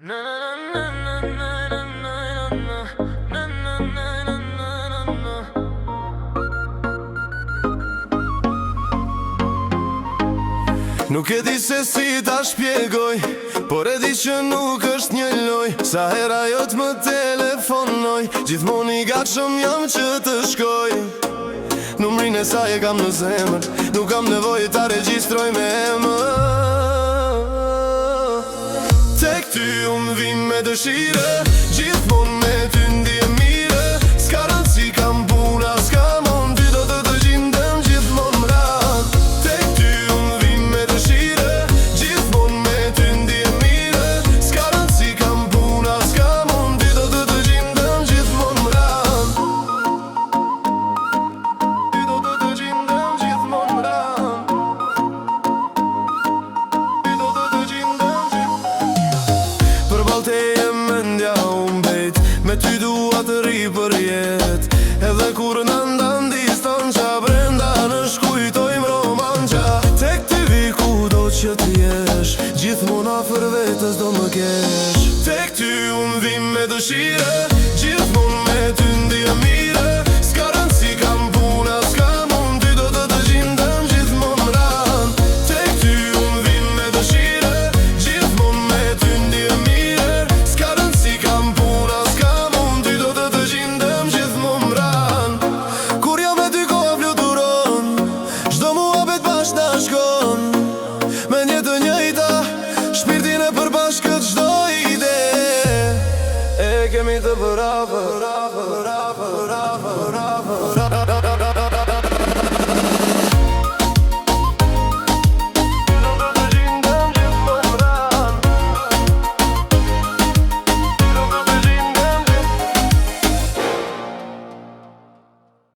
Nuk e di se si ta shpjegoj, por e di që nuk është një loj. Sa hera jo t'më telefonoj, gjithmoni i gatshëm jam që të shkoj. Numrin e saj e kam në zemër, nuk kam nevojë ta regjistroj me emër. Tek ty unë vim me dëshire, gjithmon me ty ndje mire. S'ka rëndësi kam puna, s'ka mund, ty do të gjindem gjithmon mrat. Tek ty unë vim me dëshire, gjithmon me ty ndje mire. S'ka rëndësi kam puna, s'ka mund, ty do të gjindem gjithmon mrat. Ty do të gjindem gjithmon mrat. Ty do të gjindem gjithmon. Për balte e mendja unë bejt, me ty dua të ri për jet. Edhe kur në ndan distanca, brenda në shkujtojmë romanqa. Tek ty vi ku do që t'jesh, gjithmon afër vetës do më kesh. Tek ty unë vim me dëshire, gjithmon me ty ndje mire. S'ka rëndësi kam puna, s'ka mund, ty do të gjindem gjithmon mran. Tek ty unë vim me dëshire, gjithmon me ty ndje mire. S'ka rëndësi kam puna, s'ka mund, ty do të gjindem gjithmon mran. Kur jam me ty koha fluturon, çdo muhabet bashkë na shkon. Me një të njëjta, shpirtin e përbashkët çdo ide. E kemi të përafër,